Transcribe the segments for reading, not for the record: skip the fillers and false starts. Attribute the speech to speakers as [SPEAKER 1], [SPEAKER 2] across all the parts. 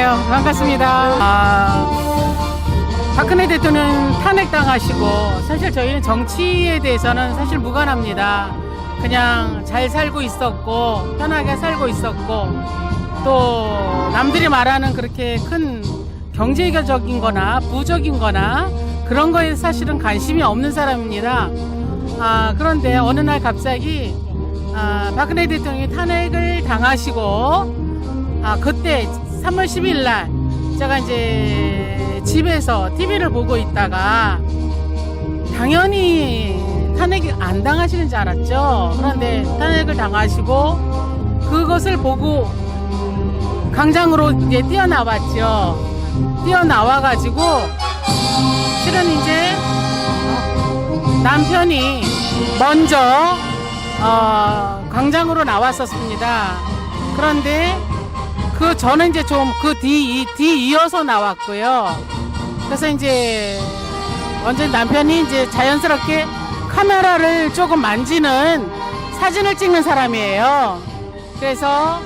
[SPEAKER 1] 안녕하세요. 반갑습니다. 박근혜 대통령 탄핵당하시고 사실 저희는 정치에 대해서는 사실 무관합니다. 그냥 잘 살고 있었고 편하게 살고 있었고 또 남들이 말하는 그렇게 큰 경제적인 거나 부적인 거나 그런 거에 사실은 관심이 없는 사람입니다. 그런데 어느 날 갑자기 박근혜 대통령이 탄핵을 당하시고 그때 3월 10일 날 제가 이제 집에서 TV를 보고 있다가 당연히 탄핵이 안 당하시는 줄 알았죠. 그런데 탄핵을 당하시고 그것을 보고 광장으로 이제 뛰어나왔죠. 뛰어나와가지고 실은 이제 남편이 먼저 광장으로 나왔었습니다. 그런데 저는 이제 좀 뒤 이어서 나왔고요. 그래서 이제 완전 남편이 이제 자연스럽게 카메라를 조금 만지는 사진을 찍는 사람이에요. 그래서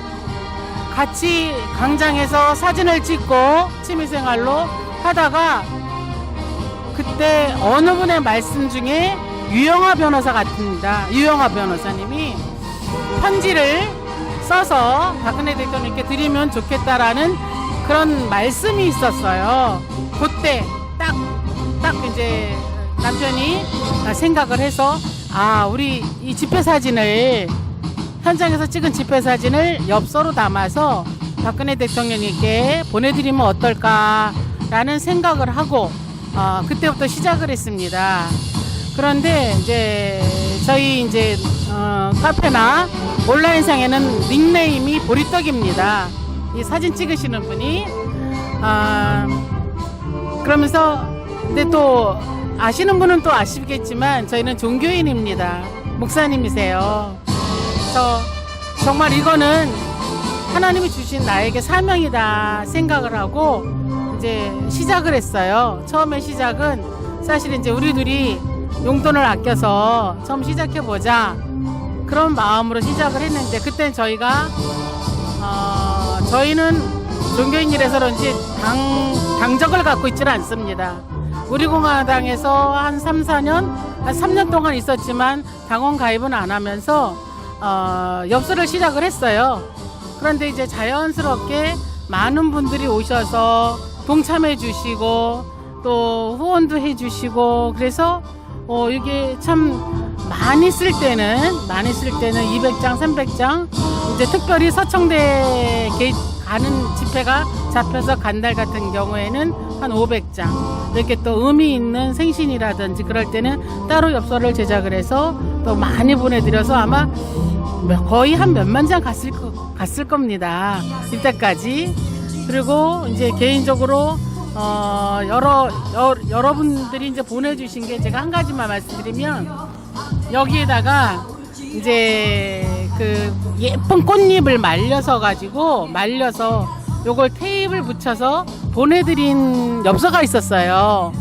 [SPEAKER 1] 같이 광장에서 사진을 찍고 취미생활로 하다가 그때 어느 분의 말씀 중에 유영하 변호사 같습니다. 유영하 변호사님이 편지를 써서 박근혜 대통령께 드리면 좋겠다라는 그런 말씀이 있었어요. 그때 딱 이제 남편이 생각을 해서 우리 이 집회 사진을 현장에서 찍은 집회 사진을 엽서로 담아서 박근혜 대통령님께 보내드리면 어떨까라는 생각을 하고 그때부터 시작을 했습니다. 그런데 이제 저희 이제 카페나 온라인상에는 닉네임이 보리떡입니다. 이 사진 찍으시는 분이 그러면서 근데 또 아시는 분은 또 아시겠지만 저희는 종교인입니다. 목사님이세요. 그래서 정말 이거는 하나님이 주신 나에게 사명이다 생각을 하고 이제 시작을 했어요. 처음에 시작은 사실 이제 우리 둘이 용돈을 아껴서 처음 시작해보자 그런 마음으로 시작을 했는데 그때 저희가 저희는 종교인이라서 그런지 당적을 갖고 있지는 않습니다. 우리공화당에서 한 3년 동안 있었지만 당원 가입은 안 하면서 엽서를 시작을 했어요. 그런데 이제 자연스럽게 많은 분들이 오셔서 동참해 주시고 또 후원도 해 주시고 그래서 이게 참 많이 쓸 때는 200장, 300장 이제 특별히 서청대 가는 집회가 잡혀서 간 날 같은 경우에는 한 500장 이렇게 또 의미 있는 생신이라든지 그럴 때는 따로 엽서를 제작을 해서 또 많이 보내드려서 아마 거의 한 몇만 장 갔을 겁니다. 이때까지. 그리고 이제 개인적으로 여러분들이 이제 보내주신 게 제가 한 가지만 말씀드리면 여기에다가 이제 그 예쁜 꽃잎을 말려서 요걸 테이프를 붙여서 보내드린 엽서가 있었어요.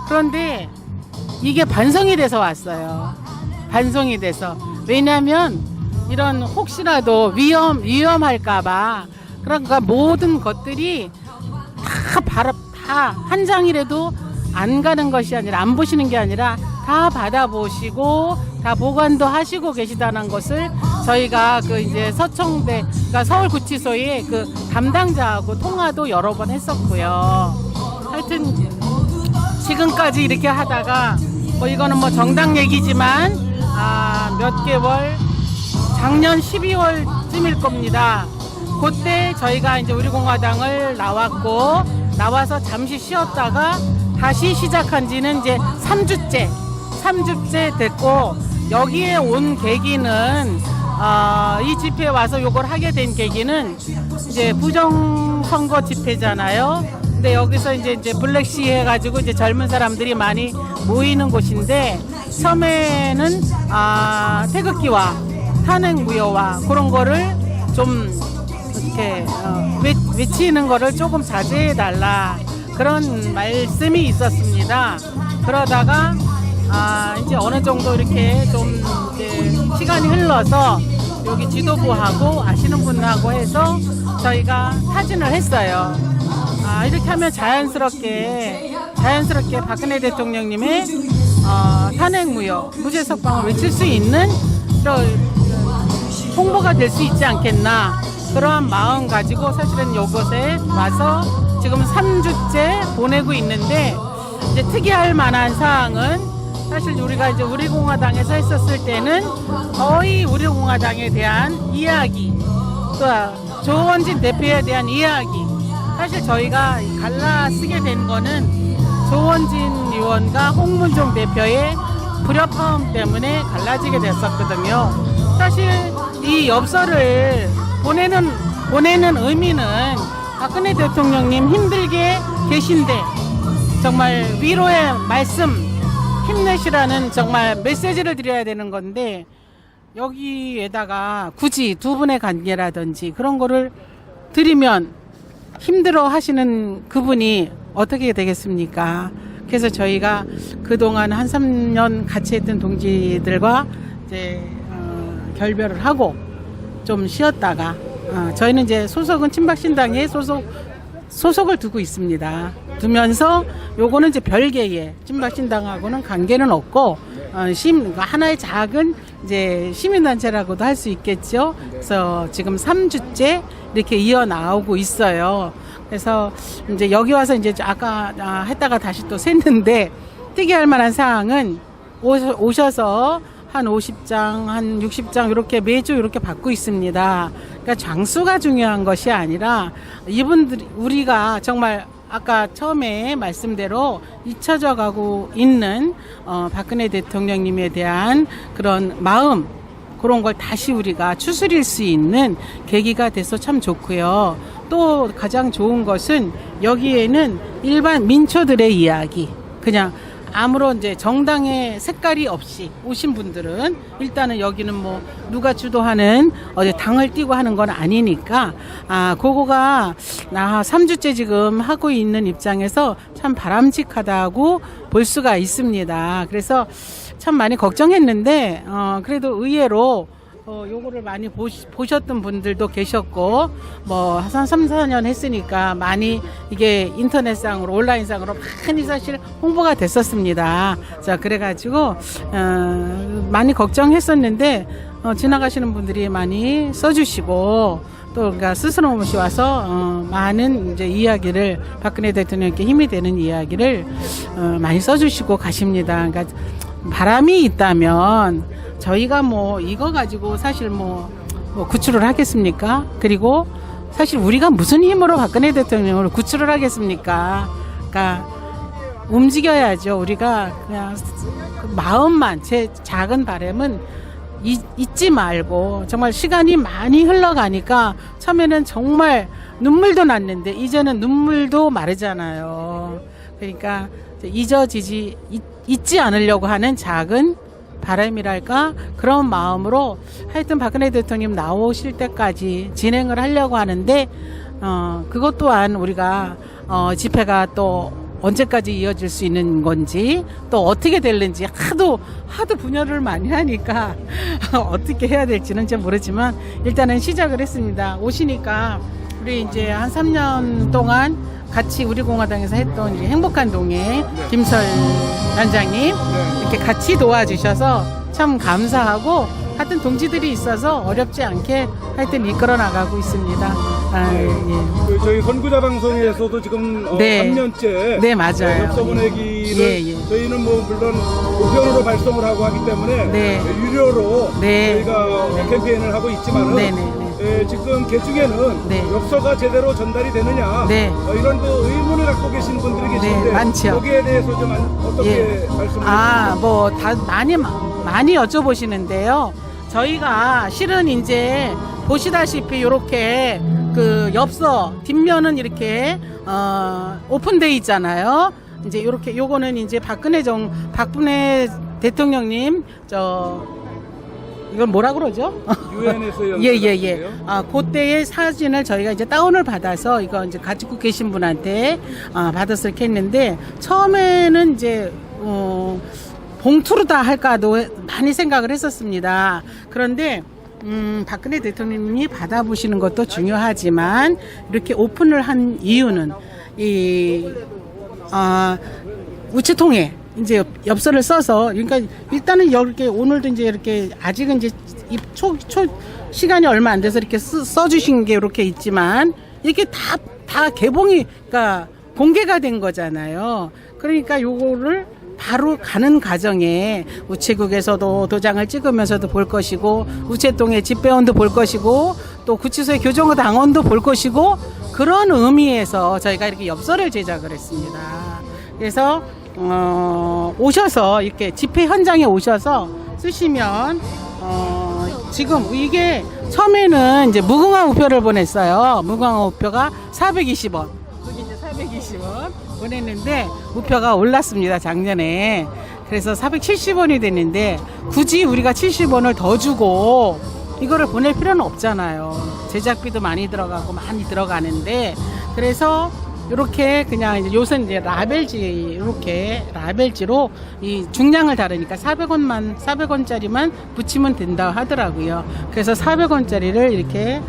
[SPEAKER 1] 그런데 이게 반송이 돼서 왔어요. 반송이 돼서. 왜냐면 이런 혹시라도 위험할까봐 그러니까 모든 것들이 다 한 장이라도 안 가는 것이 아니라 안 보시는 게 아니라 다 받아보시고 다 보관도 하시고 계시다는 것을 저희가 그 이제 서청대 그러니까 서울구치소의 그 담당자하고 통화도 여러 번 했었고요. 하여튼 지금까지 이렇게 하다가 이거는 뭐 정당 얘기지만 몇 개월 작년 12월쯤일 겁니다. 그때 저희가 이제 우리공화당을 나와서 잠시 쉬었다가 다시 시작한 지는 이제 3주째 됐고 여기에 온 계기는 이 집회에 와서 요걸 하게 된 계기는 이제 부정선거 집회잖아요. 근데 여기서 이제 블랙시 해가지고 이제 젊은 사람들이 많이 모이는 곳인데 처음에는 태극기와 탄핵 무효와 그런 거를 좀 이렇게 외치는 거를 조금 자제해달라 그런 말씀이 있었습니다. 그러다가 이제 어느 정도 이렇게 좀 이제 시간이 흘러서 여기 지도부하고 아시는 분하고 해서 저희가 타진을 했어요. 이렇게 하면 자연스럽게 박근혜 대통령님의 탄핵무효, 무죄석방을 외칠 수 있는 그런 홍보가 될 수 있지 않겠나, 그러한 마음 가지고 사실은 요것에 와서 지금 3주째 보내고 있는데, 이제 특이할 만한 사항은 사실 우리가 이제 우리공화당에서 했었을 때는 거의 우리공화당에 대한 이야기, 또 조원진 대표에 대한 이야기, 사실 저희가 갈라쓰게 된 거는 조원진 의원과 홍문종 대표의 불협화음 때문에 갈라지게 됐었거든요. 사실 이 엽서를 보내는 의미는 박근혜 대통령님 힘들게 계신데 정말 위로의 말씀, 힘내시라는 정말 메시지를 드려야 되는 건데, 여기에다가 굳이 두 분의 관계라든지 그런 거를 드리면 힘들어 하시는 그분이 어떻게 되겠습니까? 그래서 저희가 그동안 한 3년 같이 했던 동지들과 이제 결별을 하고 좀 쉬었다가 저희는 이제 소속은 친박신당에 소속을 두고 있습니다. 두면서 요거는 이제 별개의 친박신당하고는 관계는 없고 하나의 작은 이제 시민단체라고도 할 수 있겠죠. 그래서 지금 3주째 이렇게 이어나오고 있어요. 그래서 이제 여기 와서 이제 아까 했다가 다시 또 샜는데, 특이할 만한 사항은 오셔서 한 50장, 한 60장 이렇게 매주 이렇게 받고 있습니다. 그러니까 장수가 중요한 것이 아니라 이분들이, 우리가 정말 아까 처음에 말씀대로 잊혀져 가고 있는 박근혜 대통령님에 대한 그런 마음, 그런 걸 다시 우리가 추스릴 수 있는 계기가 돼서 참 좋고요. 또 가장 좋은 것은 여기에는 일반 민초들의 이야기, 그냥 아무런 이제 정당의 색깔이 없이 오신 분들은, 일단은 여기는 뭐 누가 주도하는 어디 당을 띄고 하는 건 아니니까 그거가 3주째 지금 하고 있는 입장에서 참 바람직하다고 볼 수가 있습니다. 그래서 참 많이 걱정했는데 그래도 의외로 요거를 많이 보셨던 분들도 계셨고, 뭐 한 3, 4년 했으니까 많이 이게 인터넷상으로, 온라인상으로 많이 사실 홍보가 됐었습니다. 자, 그래가지고 많이 걱정했었는데 지나가시는 분들이 많이 써주시고, 또 그러니까 스스럼 없이 와서 많은 이제 이야기를, 박근혜 대통령께 힘이 되는 이야기를 많이 써주시고 가십니다. 그러니까 바람이 있다면 저희가 뭐 이거 가지고 사실 뭐 구출을 하겠습니까? 그리고 사실 우리가 무슨 힘으로 박근혜 대통령을 구출을 하겠습니까? 그러니까 움직여야죠. 우리가 그냥 마음만, 제 작은 바람은 잊지 말고, 정말 시간이 많이 흘러가니까 처음에는 정말 눈물도 났는데 이제는 눈물도 마르잖아요. 그러니까 잊지 않으려고 하는 작은 바람이랄까, 그런 마음으로 하여튼 박근혜 대통령 나오실 때까지 진행을 하려고 하는데, 그것 또한 우리가 집회가 또 언제까지 이어질 수 있는 건지, 또 어떻게 될는지 하도 분열을 많이 하니까 어떻게 해야 될지는 잘 모르지만 일단은 시작을 했습니다. 오시니까 우리 이제 한 3년 동안 같이 우리공화당에서 했던 이제 행복한 동행 김설 단장님 이렇게 같이 도와주셔서 참 감사하고, 하여튼 동지들이 있어서 어렵지 않게 하여튼 이끌어 나가고 있습니다.
[SPEAKER 2] 예. 저희 선구자 방송에서도 지금 3년째
[SPEAKER 1] 네, 맞아요.
[SPEAKER 2] 엽서 보내기를 저희는 뭐 물론 우편으로 발송을 하고 하기 때문에 유료로 저희가 캠페인을 하고 있지만은 지금 개중에는 엽서가 제대로 전달이 되느냐 이런 그 의문을 갖고 계신 분들이 계신데
[SPEAKER 1] 많죠.
[SPEAKER 2] 거기에 대해서 좀 어떻게 말씀을
[SPEAKER 1] 뭐 다 많이 여쭤보시는데요. 저희가 실은 이제 보시다시피 이렇게 그 엽서 뒷면은 이렇게 오픈돼 있잖아요. 이제 이렇게 요거는 이제 박근혜 대통령님 이걸 뭐라 그러죠?
[SPEAKER 2] 유엔에서
[SPEAKER 1] 예. 그때의 사진을 저희가 이제 다운을 받아서 이거 이제 가지고 계신 분한테 받아서 이렇게 했는데, 처음에는 이제 봉투로 다 할까도 많이 생각을 했었습니다. 그런데 박근혜 대통령님이 받아보시는 것도 중요하지만 이렇게 오픈을 한 이유는 우체통에 이제 엽서를 써서, 그러니까 일단은 이렇게 오늘도 이제 이렇게 아직은 이제 시간이 얼마 안 돼서 이렇게 써주신 게 이렇게 있지만, 이게 다 개봉이, 그러니까 공개가 된 거잖아요. 그러니까 요거를 바로 가는 과정에 우체국에서도 도장을 찍으면서도 볼 것이고, 우체통의 집배원도 볼 것이고, 또 구치소의 교정의 당원도 볼 것이고, 그런 의미에서 저희가 이렇게 엽서를 제작을 했습니다. 그래서 오셔서 이렇게 집회 현장에 오셔서 쓰시면, 지금 이게 처음에는 이제 무궁화 우표를 보냈어요. 무궁화 우표가 420원. 여기 이제 420원 보냈는데 우표가 올랐습니다, 작년에. 그래서 470원이 됐는데 굳이 우리가 70원을 더 주고 이거를 보낼 필요는 없잖아요. 제작비도 많이 들어가고 많이 들어가는데, 그래서 이렇게 그냥 이제 요새는 이제 이렇게 라벨지로 이 중량을 다르니까 400원짜리만 붙이면 된다 하더라고요. 그래서 400원짜리를 이렇게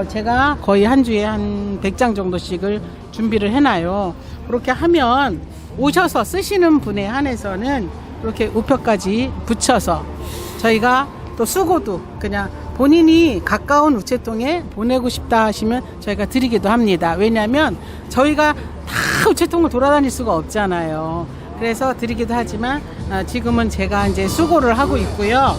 [SPEAKER 1] 제가 거의 한 주에 한 100장 정도씩을 준비를 해놔요. 그렇게 하면 오셔서 쓰시는 분에 한해서는 이렇게 우표까지 붙여서 저희가 또 수고도 그냥 본인이 가까운 우체통에 보내고 싶다 하시면 저희가 드리기도 합니다. 왜냐하면 저희가 다 우체통을 돌아다닐 수가 없잖아요. 그래서 드리기도 하지만 지금은 제가 이제 수고를 하고 있고요.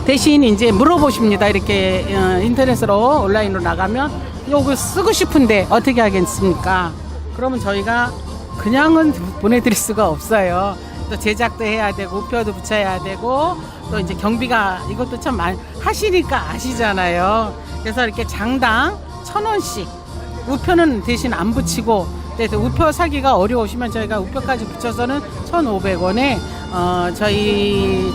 [SPEAKER 1] 대신 이제 물어보십니다. 이렇게 인터넷으로 온라인으로 나가면 이거 쓰고 싶은데 어떻게 하겠습니까? 그러면 저희가 그냥은 보내드릴 수가 없어요. 또 제작도 해야 되고 우표도 붙여야 되고 또 이제 경비가 이것도 참 많이 하시니까 아시잖아요. 그래서 이렇게 장당 1,000원씩 우표는 대신 안 붙이고, 우표 사기가 어려우시면 저희가 우표까지 붙여서는 1,500원에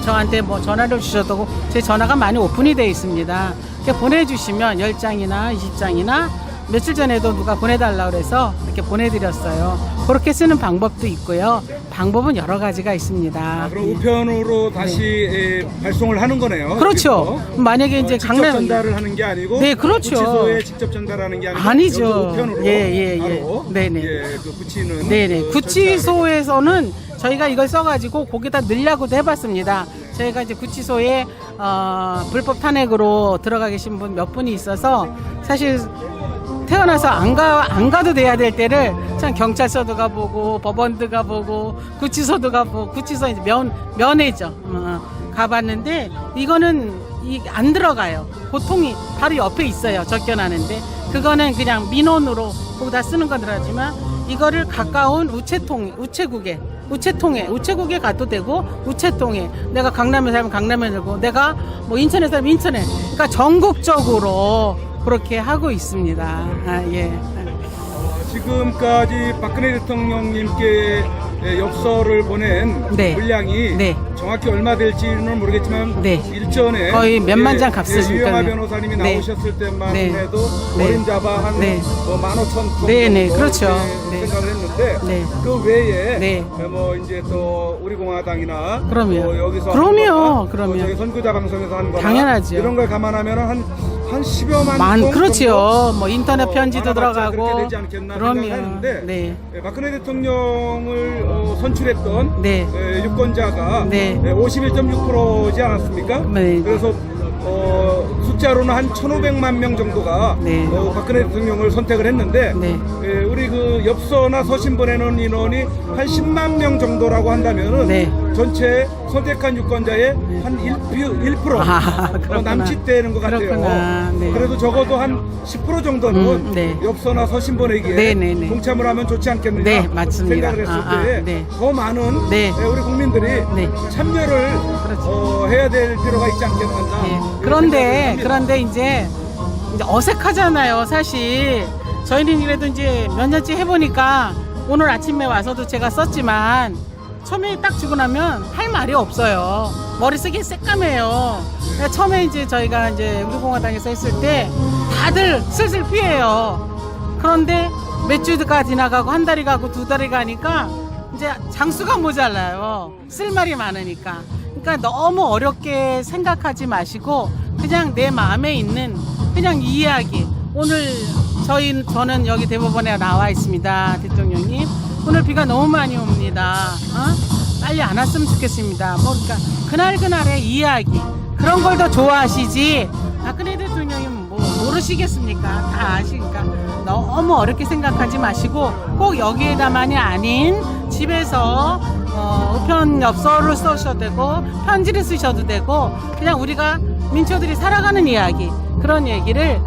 [SPEAKER 1] 저한테 뭐 전화를 주셔도 제 전화가 많이 오픈이 되어 있습니다. 이렇게 보내주시면 10장이나 20장이나 며칠 전에도 누가 보내달라고 그래서 이렇게 보내드렸어요. 그렇게 쓰는 방법도 있고요. 방법은 여러 가지가 있습니다.
[SPEAKER 2] 그럼 우편으로 다시 발송을 하는 거네요.
[SPEAKER 1] 그렇죠.
[SPEAKER 2] 여기서.
[SPEAKER 1] 만약에 이제
[SPEAKER 2] 직접 전달을 하는 게 아니고,
[SPEAKER 1] 네, 그렇죠.
[SPEAKER 2] 구치소에 직접 전달하는 게 아니고,
[SPEAKER 1] 아니죠.
[SPEAKER 2] 여기 우편으로 바로
[SPEAKER 1] 네네.
[SPEAKER 2] 그 붙이는.
[SPEAKER 1] 네네. 구치소에서는 저희가 이걸 써가지고 거기다 넣으려고도 해봤습니다. 저희가 이제 구치소에 불법 탄핵으로 들어가 계신 분 몇 분이 있어서 사실 태어나서 안 가도 돼야 될 때를 참 경찰서도 가보고 법원도 가보고 구치소도 가보고, 구치소 이제 면회죠. 가봤는데 이거는 안 들어가요. 보통이 바로 옆에 있어요. 적혀나는데 그거는 그냥 민원으로 거기다 쓰는 건 들어가지만, 이거를 가까운 우체국에 가도 되고, 우체통에 내가 강남에 살면 강남에 되고, 내가 뭐 인천에 살면 인천에, 그러니까 전국적으로 그렇게 하고 있습니다. 예.
[SPEAKER 2] 지금까지 박근혜 대통령님께 엽서를 보낸 물량이 정확히 얼마 될지는 모르겠지만 일전에
[SPEAKER 1] 거의 몇만 장 값으니까
[SPEAKER 2] 유영하 변호사님이 나오셨을 때만 해도 어림잡아 한 15,000톤
[SPEAKER 1] 네네, 그렇죠.
[SPEAKER 2] 생각을 했는데 그 외에 뭐 이제 또 우리공화당이나 또 여기서
[SPEAKER 1] 그럼요.
[SPEAKER 2] 저희 선구자 방송에서 한 거나
[SPEAKER 1] 당연하죠.
[SPEAKER 2] 이런 걸 감안하면 한 10여만 톤
[SPEAKER 1] 그렇죠. 뭐 인터넷 편지도 들어가고
[SPEAKER 2] 그렇게 되지 않겠나 생각하는데,
[SPEAKER 1] 네.
[SPEAKER 2] 박근혜 대통령을 선출했던 유권자가 51.6%지 않았습니까?
[SPEAKER 1] 네.
[SPEAKER 2] 그래서 숫자로는 한 1,500만 명 정도가 박근혜 대통령을 선택을 했는데, 우리 그 엽서나 서신 보내는 인원이 한 10만 명 정도라고 한다면은 전체 선택한 유권자의 한 1% 남짓되는 것 같아요. 그래도 적어도 한 10% 정도는 엽서나 서신 보내기에 동참을 하면 좋지 않겠느냐
[SPEAKER 1] 맞습니다.
[SPEAKER 2] 생각을 했을 때 더 많은 우리 국민들이 참여를 해야 될 필요가 있지 않겠나.
[SPEAKER 1] 그런데 이제 어색하잖아요. 사실 저희는 그래도 이제 몇 년째 해보니까, 오늘 아침에 와서도 제가 썼지만 처음에 딱 주고 나면 할 말이 없어요. 머릿속이 새까매요. 처음에 이제 저희가 이제 우리공화당에서 했을 때 다들 슬슬 피해요. 그런데 몇 주가 지나가고 한 달이 가고 두 달이 가니까 이제 장수가 모자라요. 쓸 말이 많으니까. 그러니까 너무 어렵게 생각하지 마시고 그냥 내 마음에 있는 그냥 이야기, 오늘 저는 여기 대법원에 나와 있습니다. 대통령님. 오늘 비가 너무 많이 옵니다. 빨리 안 왔으면 좋겠습니다. 뭐, 그러니까, 그날그날의 이야기. 그런 걸 더 좋아하시지. 박근혜 대통령님 뭐, 모르시겠습니까? 다 아시니까. 너무 어렵게 생각하지 마시고, 꼭 여기에다만이 아닌 집에서, 우편 엽서를 쓰셔도 되고, 편지를 쓰셔도 되고, 그냥 우리가 민초들이 살아가는 이야기. 그런 얘기를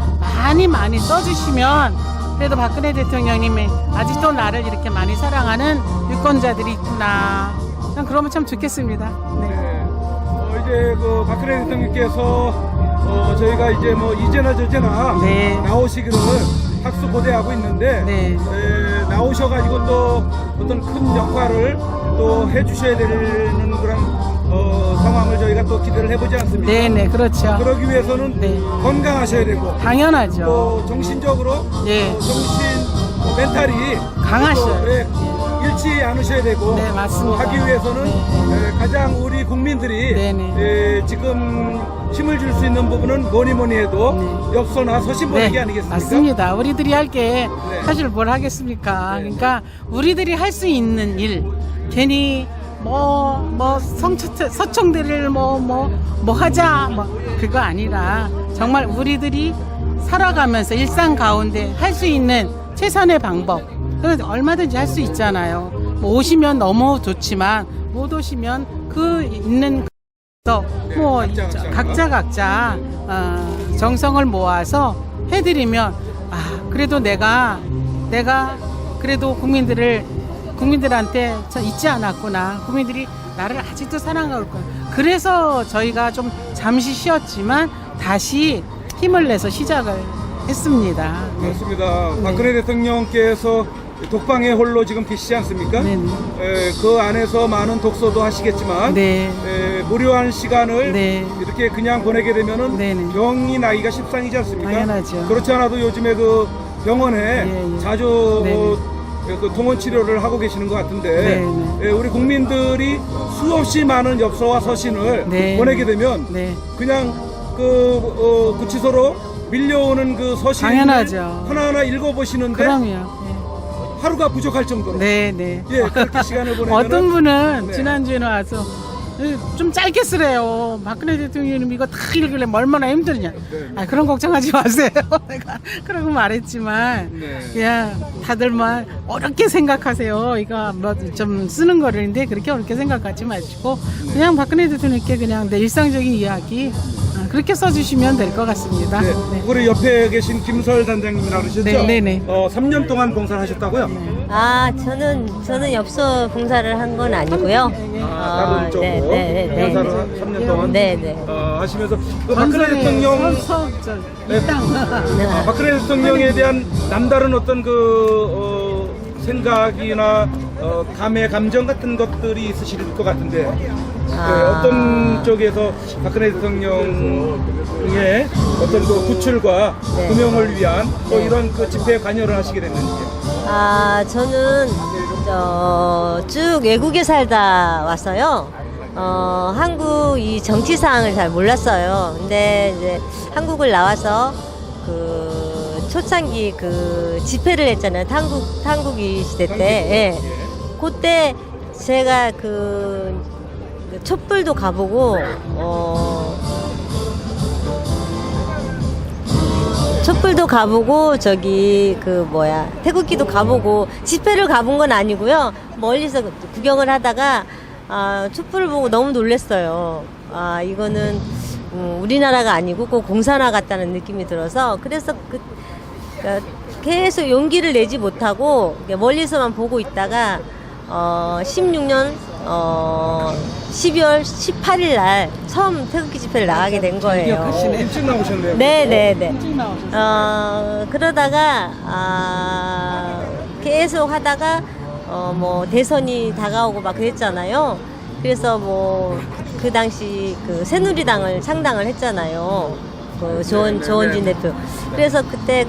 [SPEAKER 1] 많이 써주시면, 그래도 박근혜 대통령님이 아직도 나를 이렇게 많이 사랑하는 유권자들이 있구나. 그러면 참 좋겠습니다. 네.
[SPEAKER 2] 이제 그 박근혜 대통령께서 저희가 이제 뭐 이제나 저제나
[SPEAKER 1] 네.
[SPEAKER 2] 나오시기를 학수고대하고 있는데
[SPEAKER 1] 네.
[SPEAKER 2] 나오셔가지고 또 어떤 큰 역할을 또 해주셔야 되는 그런 상황을 저희가 또 기대를 해보지 않습니까?
[SPEAKER 1] 네네, 그렇죠.
[SPEAKER 2] 그러기 위해서는
[SPEAKER 1] 네.
[SPEAKER 2] 건강하셔야 되고
[SPEAKER 1] 당연하죠.
[SPEAKER 2] 또 정신적으로
[SPEAKER 1] 네.
[SPEAKER 2] 정신 멘탈이
[SPEAKER 1] 강하셔야
[SPEAKER 2] 또, 잃지 않으셔야 되고
[SPEAKER 1] 네, 맞습니다.
[SPEAKER 2] 하기 위해서는
[SPEAKER 1] 네.
[SPEAKER 2] 가장 우리 국민들이
[SPEAKER 1] 네네.
[SPEAKER 2] 지금 힘을 줄 수 있는 부분은 뭐니 해도
[SPEAKER 1] 네.
[SPEAKER 2] 엽서나 서신 보내기 아니겠습니까?
[SPEAKER 1] 맞습니다. 우리들이 할 게
[SPEAKER 2] 네.
[SPEAKER 1] 사실 뭘 하겠습니까?
[SPEAKER 2] 네.
[SPEAKER 1] 그러니까 우리들이 할 수 있는 일, 괜히 서청대를 하자, 그거 아니라 정말 우리들이 살아가면서 일상 가운데 할 수 있는 최선의 방법. 그래서 얼마든지 할 수 있잖아요. 뭐 오시면 너무 좋지만 못 오시면 그 있는 각자 정성을 모아서 해드리면 그래도 내가 그래도 국민들한테 잊지 않았구나. 국민들이 나를 아직도 사랑하고 거야. 그래서 저희가 좀 잠시 쉬었지만 다시 힘을 내서 시작을 했습니다. 네.
[SPEAKER 2] 맞습니다. 박근혜 대통령께서 독방의 홀로 지금 계시지 않습니까?
[SPEAKER 1] 네네.
[SPEAKER 2] 그 안에서 많은 독서도 하시겠지만
[SPEAKER 1] 네.
[SPEAKER 2] 무료한 시간을
[SPEAKER 1] 네.
[SPEAKER 2] 이렇게 그냥 보내게 되면은
[SPEAKER 1] 네네.
[SPEAKER 2] 병이 나기가 십상이지 않습니까?
[SPEAKER 1] 당연하죠.
[SPEAKER 2] 그렇지 않아도 요즘에 그 병원에
[SPEAKER 1] 예.
[SPEAKER 2] 자주
[SPEAKER 1] 네네.
[SPEAKER 2] 그 통원 치료를 하고 계시는 것 같은데
[SPEAKER 1] 네네.
[SPEAKER 2] 우리 국민들이 수없이 많은 엽서와 서신을
[SPEAKER 1] 네.
[SPEAKER 2] 보내게 되면
[SPEAKER 1] 네.
[SPEAKER 2] 그냥 구치소로 밀려오는 그 서신을
[SPEAKER 1] 당연하죠.
[SPEAKER 2] 하나하나 읽어보시는데
[SPEAKER 1] 그럼요.
[SPEAKER 2] 하루가 부족할 정도로
[SPEAKER 1] 네.
[SPEAKER 2] 예, 그렇게 시간을 보내면
[SPEAKER 1] 어떤 분은
[SPEAKER 2] 네.
[SPEAKER 1] 지난주에는 와서 좀 짧게 쓰래요. 박근혜 대통령님 이거 다 읽으려면 얼마나 힘드냐.
[SPEAKER 2] 네.
[SPEAKER 1] 그런 걱정하지 마세요. 내가 그러고 말했지만
[SPEAKER 2] 네.
[SPEAKER 1] 그냥 다들 어렵게 생각하세요. 이거 좀 쓰는 거는데 그렇게 어렵게 생각하지 마시고 그냥 박근혜 대통령께 그냥 내 일상적인 이야기 그렇게 써주시면 될 것 같습니다.
[SPEAKER 2] 네.
[SPEAKER 1] 네.
[SPEAKER 2] 우리 옆에 계신 김설 단장님이라고 그러셨죠?
[SPEAKER 1] 네네.
[SPEAKER 2] 3년 동안 봉사를 하셨다고요?
[SPEAKER 3] 저는 엽서 봉사를 한 건 아니고요.
[SPEAKER 2] 다른 쪽으로
[SPEAKER 3] 네.
[SPEAKER 2] 봉사를 3년 동안
[SPEAKER 3] 네.
[SPEAKER 2] 하시면서 그 박근혜 대통령
[SPEAKER 1] 이 땅.
[SPEAKER 2] 박근혜 대통령에 대한 남다른 어떤 생각이나 감정 같은 것들이 있으실 것 같은데 어떤 쪽에서 박근혜 대통령의 어떤 그 구출과 구명을 위한 이런 그 집회에 관여를 하시게 됐는지.
[SPEAKER 3] 저는 쭉 외국에 살다 왔어요. 한국 이 정치 사항을 잘 몰랐어요. 근데 이제 한국을 나와서 그 초창기 그 집회를 했잖아요. 탄국이 시대 때. 예. 그때 제가 그 촛불도 가보고 태극기도 가보고 집회를 가본 건 아니고요. 멀리서 구경을 하다가 촛불을 보고 너무 놀랐어요. 이거는 우리나라가 아니고 꼭 공산화 같다는 느낌이 들어서 그래서 계속 용기를 내지 못하고 멀리서만 보고 있다가 16년 12월 18일 날 처음 태극기 집회를 나가게 된 거예요.
[SPEAKER 2] 일찍 나오셨네요.
[SPEAKER 3] 네네네.
[SPEAKER 1] 일찍 나오셨어요.
[SPEAKER 3] 그러다가 계속 하다가 대선이 다가오고 막 그랬잖아요. 그래서 그 당시 그 새누리당을 창당을 했잖아요. 그 조원진 대표. 그래서 그때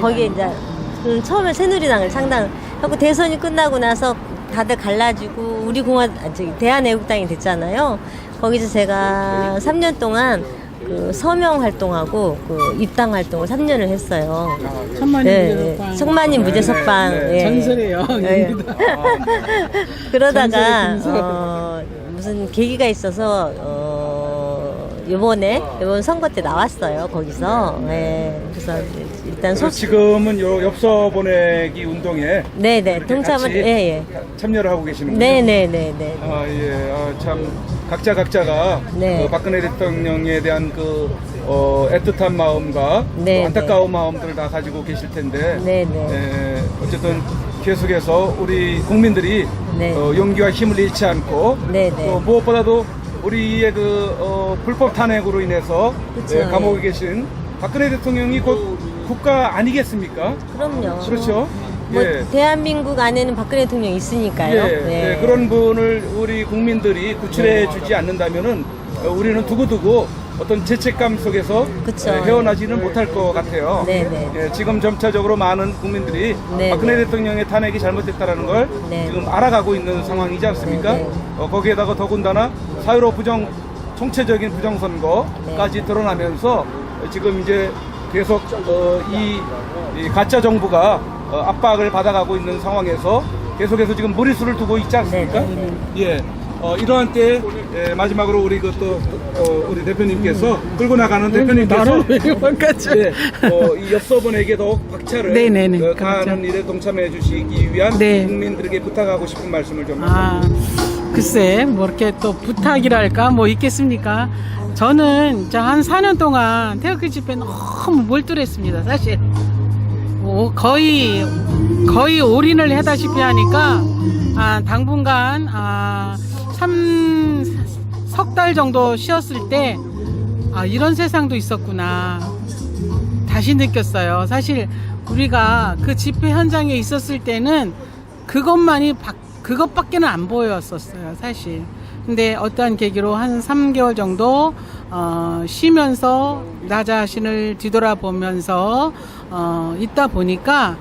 [SPEAKER 3] 거기에 이제 처음에 새누리당을 창당하고 대선이 끝나고 나서 다들 갈라지고 대한애국당이 됐잖아요. 거기서 제가 3년 동안 그 서명 활동하고 그 입당 활동을 3년을 했어요.
[SPEAKER 1] 천만인
[SPEAKER 3] 네,
[SPEAKER 1] 무죄석방.
[SPEAKER 3] 천만인 무죄석방.
[SPEAKER 2] 네,
[SPEAKER 3] 예.
[SPEAKER 1] 전설이에요.
[SPEAKER 3] 네. 그러다가
[SPEAKER 1] 전설의
[SPEAKER 3] 무슨 계기가 있어서 이번 선거 때 나왔어요. 거기서. 예. 그래서 일단
[SPEAKER 2] 지금은 요 엽서 보내기 운동에
[SPEAKER 3] 네네 동참을
[SPEAKER 2] 같이
[SPEAKER 3] 예예.
[SPEAKER 2] 참여를 하고 계시는군요.
[SPEAKER 3] 네네네네.
[SPEAKER 2] 아, 예. 참 각자가
[SPEAKER 3] 네.
[SPEAKER 2] 그 박근혜 대통령에 대한 그 애틋한 마음과
[SPEAKER 3] 네,
[SPEAKER 2] 또 안타까운 마음들을 다 가지고 계실 텐데
[SPEAKER 3] 네네.
[SPEAKER 2] 예, 어쨌든 계속해서 우리 국민들이
[SPEAKER 3] 네.
[SPEAKER 2] 용기와 힘을 잃지 않고
[SPEAKER 3] 네네.
[SPEAKER 2] 또 무엇보다도 우리의 그 불법 탄핵으로 인해서
[SPEAKER 3] 그쵸,
[SPEAKER 2] 예, 감옥에
[SPEAKER 3] 예.
[SPEAKER 2] 계신 박근혜 대통령이 곧 국가 아니겠습니까?
[SPEAKER 3] 그럼요.
[SPEAKER 2] 그렇죠.
[SPEAKER 3] 뭐
[SPEAKER 2] 예.
[SPEAKER 3] 대한민국 안에는 박근혜 대통령이 있으니까요.
[SPEAKER 2] 예,
[SPEAKER 3] 네.
[SPEAKER 2] 예, 그런 분을 우리 국민들이 구출해 주지 않는다면은 우리는 두고두고 어떤 죄책감 속에서
[SPEAKER 3] 그쵸.
[SPEAKER 2] 헤어나지는 못할 것 같아요.
[SPEAKER 3] 네, 네.
[SPEAKER 2] 예, 지금 점차적으로 많은 국민들이
[SPEAKER 3] 네,
[SPEAKER 2] 박근혜
[SPEAKER 3] 네.
[SPEAKER 2] 대통령의 탄핵이 잘못됐다는 걸
[SPEAKER 3] 네.
[SPEAKER 2] 지금 알아가고 있는 상황이지 않습니까?
[SPEAKER 3] 네,
[SPEAKER 2] 거기에다가 더군다나 4.15 총체적인 부정선거까지 드러나면서 지금 이제 계속 이 가짜 정부가 압박을 받아가고 있는 상황에서 계속해서 지금 무리수를 두고 있지 않습니까?
[SPEAKER 3] 네,
[SPEAKER 2] 예. 이러한 때 마지막으로 우리 우리 대표님께서 끌고 나가는 대표님께서 예, 이 엽서본에게 더욱 박차를
[SPEAKER 1] 네네네.
[SPEAKER 2] 가하는
[SPEAKER 1] 그렇죠.
[SPEAKER 2] 일에 동참해 주시기 위한
[SPEAKER 1] 네.
[SPEAKER 2] 국민들에게 부탁하고 싶은 말씀을 좀.
[SPEAKER 1] 글쎄, 뭐 이렇게 또 부탁이랄까, 뭐 있겠습니까? 저는 한 4년 동안 태극기 집회 너무 몰두했습니다, 사실. 거의 올인을 하다시피 하니까, 당분간, 석 달 정도 쉬었을 때, 이런 세상도 있었구나. 다시 느꼈어요. 사실, 우리가 그 집회 현장에 있었을 때는 그것밖에는 안 보였었어요, 사실. 근데 어떠한 계기로 한 3개월 정도 쉬면서 나 자신을 뒤돌아보면서 있다 보니까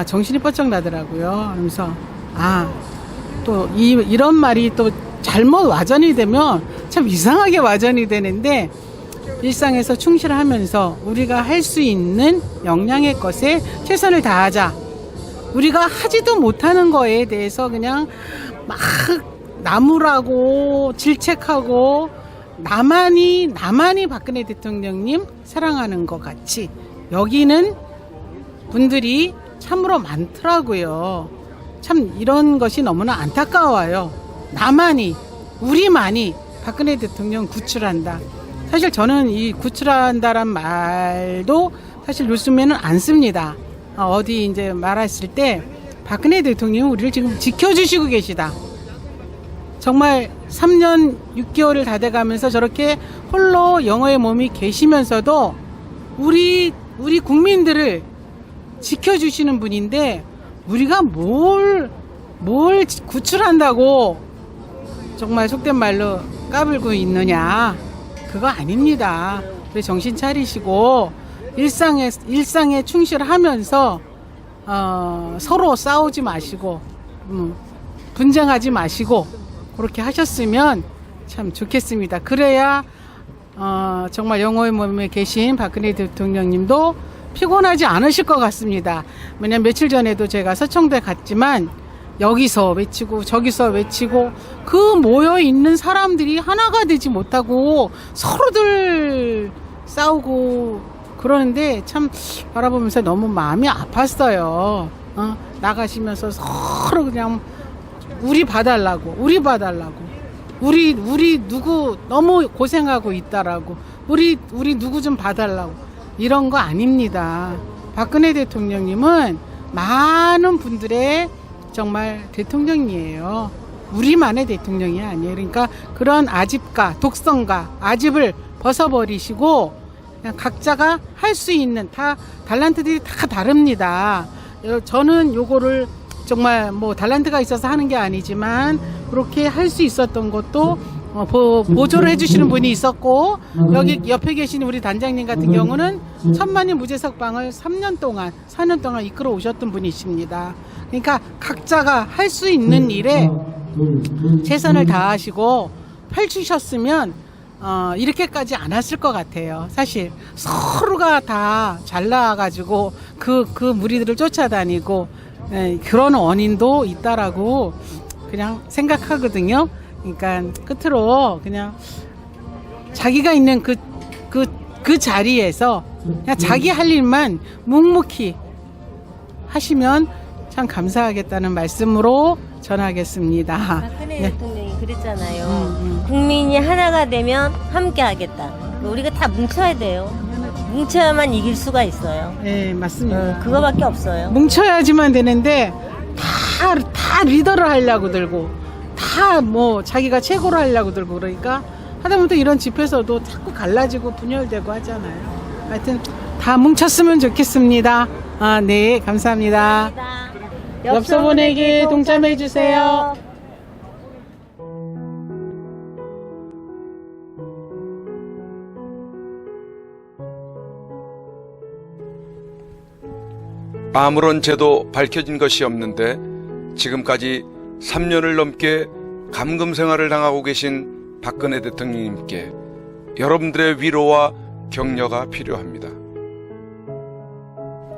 [SPEAKER 1] 정신이 번쩍 나더라고요. 그러면서 또 이런 말이 또 잘못 와전이 되면 참 이상하게 와전이 되는데, 일상에서 충실하면서 우리가 할 수 있는 역량의 것에 최선을 다하자. 우리가 하지도 못하는 거에 대해서 그냥 막 나무라고 질책하고 나만이 박근혜 대통령님 사랑하는 것 같이 여기는 분들이 참으로 많더라고요. 참 이런 것이 너무나 안타까워요. 우리만이 박근혜 대통령 구출한다. 사실 저는 이 구출한다란 말도 사실 요즘에는 안 씁니다. 어디 이제 말했을 때 박근혜 대통령이 우리를 지금 지켜주시고 계시다. 정말 3년 6개월을 다 돼가면서 저렇게 홀로 영어의 몸이 계시면서도 우리 국민들을 지켜주시는 분인데 우리가 뭘 구출한다고 정말 속된 말로 까불고 있느냐. 그거 아닙니다. 그래 정신 차리시고 일상에 충실하면서 서로 싸우지 마시고 분쟁하지 마시고 그렇게 하셨으면 참 좋겠습니다. 그래야 정말 영호의 몸에 계신 박근혜 대통령님도 피곤하지 않으실 것 같습니다. 왜냐면 며칠 전에도 제가 서청대 갔지만 여기서 외치고 저기서 외치고 그 모여있는 사람들이 하나가 되지 못하고 서로들 싸우고 그러는데 참 바라보면서 너무 마음이 아팠어요. 나가시면서 서로 그냥 우리 봐달라고 우리 누구 너무 고생하고 있다라고 우리 누구 좀 봐달라고 이런 거 아닙니다. 박근혜 대통령님은 많은 분들의 정말 대통령이에요. 우리만의 대통령이 아니에요. 그러니까 그런 아집과 독성과 아집을 벗어버리시고 그냥 각자가 할 수 있는 달란트들이 다 다릅니다. 저는 요거를 정말 뭐 달란트가 있어서 하는 게 아니지만 그렇게 할 수 있었던 것도 보조를 해주시는 분이 있었고 여기 옆에 계신 우리 단장님 같은 경우는 천만인 무죄석방을 4년 동안 이끌어 오셨던 분이십니다. 그러니까 각자가 할 수 있는 일에 최선을 다하시고 펼치셨으면 이렇게까지 안 왔을 것 같아요. 사실 서로가 다 잘 나와가지고 그 무리들을 쫓아다니고 그런 원인도 있다라고 그냥 생각하거든요. 그러니까 끝으로 그냥 자기가 있는 그 자리에서 그냥 자기 할 일만 묵묵히 하시면 참 감사하겠다는 말씀으로 전하겠습니다.
[SPEAKER 3] 박근혜 대통령이 그랬잖아요. 국민이 하나가 되면 함께 하겠다. 우리가 다 뭉쳐야 돼요. 뭉쳐야만 이길 수가 있어요.
[SPEAKER 1] 네, 맞습니다.
[SPEAKER 3] 그거밖에 없어요.
[SPEAKER 1] 뭉쳐야지만 되는데 다 리더를 하려고 들고 다 뭐 자기가 최고로 하려고 들고 그러니까 하다못해 이런 집회에서도 자꾸 갈라지고 분열되고 하잖아요. 하여튼 다 뭉쳤으면 좋겠습니다. 네, 감사합니다. 엽서 보내기 동참해 주세요.
[SPEAKER 4] 아무런 죄도 밝혀진 것이 없는데 지금까지 3년을 넘게 감금 생활을 당하고 계신 박근혜 대통령님께 여러분들의 위로와 격려가 필요합니다.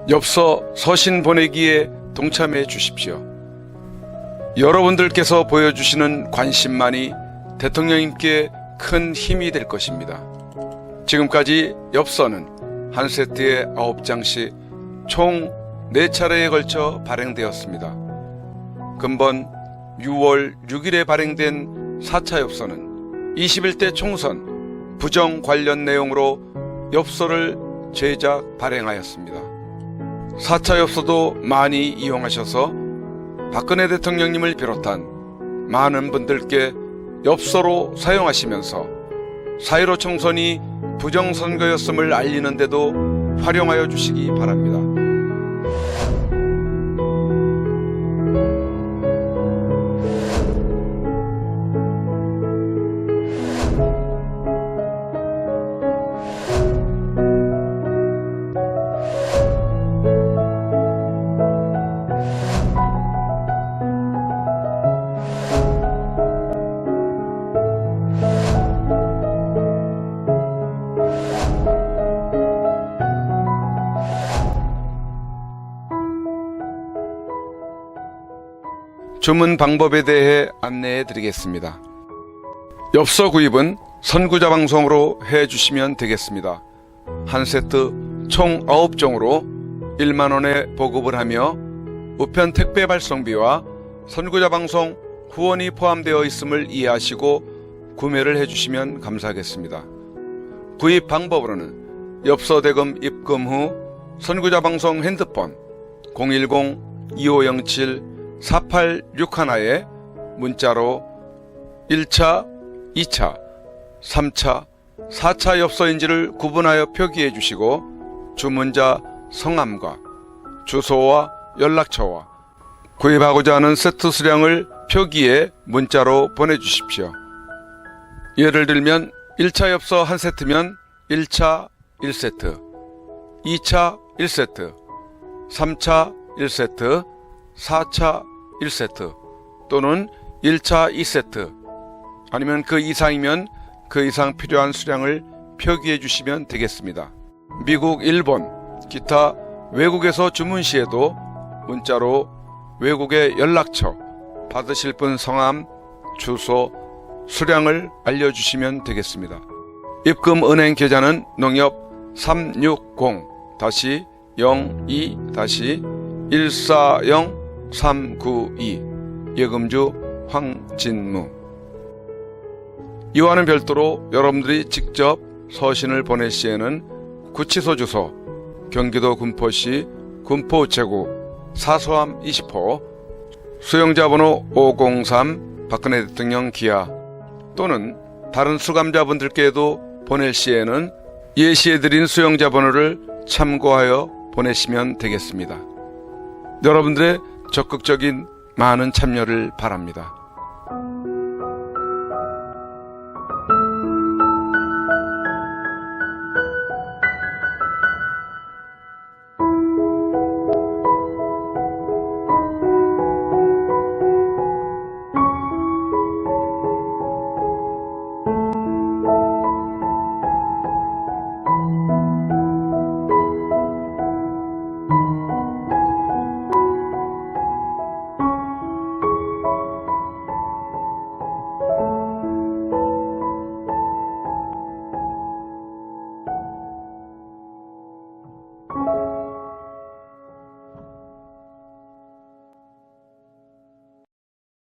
[SPEAKER 4] 엽서 서신 보내기에 동참해 주십시오. 여러분들께서 보여주시는 관심만이 대통령님께 큰 힘이 될 것입니다. 지금까지 엽서는 한 세트에 9장씩 총 4차례에 걸쳐 발행되었습니다. 금번 6월 6일에 발행된 4차 엽서는 21대 총선 부정 관련 내용으로 엽서를 제작 발행하였습니다. 4차 엽서도 많이 이용하셔서 박근혜 대통령님을 비롯한 많은 분들께 엽서로 사용하시면서 4.15 총선이 부정선거였음을 알리는 데도 활용하여 주시기 바랍니다. 주문 방법에 대해 안내해 드리겠습니다. 엽서 구입은 선구자 방송으로 해 주시면 되겠습니다. 한 세트 총 9종으로 1만원에 보급을 하며 우편 택배 발송비와 선구자 방송 후원이 포함되어 있음을 이해하시고 구매를 해 주시면 감사하겠습니다. 구입 방법으로는 엽서 대금 입금 후 선구자 방송 핸드폰 010-2507-4861에 문자로 1차, 2차, 3차, 4차 엽서인지를 구분하여 표기해 주시고 주문자 성함과 주소와 연락처와 구입하고자 하는 세트 수량을 표기해 문자로 보내주십시오. 예를 들면 1차 엽서 1세트면 1차 1세트, 2차 1세트, 3차 1세트, 4차 1세트 또는 1차 2세트 아니면 그 이상이면 그 이상 필요한 수량을 표기해 주시면 되겠습니다. 미국, 일본, 기타 외국에서 주문 시에도 문자로 외국의 연락처, 받으실 분 성함, 주소, 수량을 알려주시면 되겠습니다. 입금 은행 계좌는 농협 360-02-140-392 예금주 황진무. 이와는 별도로 여러분들이 직접 서신을 보낼 시에는 구치소 주소 경기도 군포시 군포우체국 사소함 20호 수용자 번호 503 박근혜 대통령 기하 또는 다른 수감자분들께도 보낼 시에는 예시해드린 수용자 번호를 참고하여 보내시면 되겠습니다. 여러분들의 적극적인 많은 참여를 바랍니다.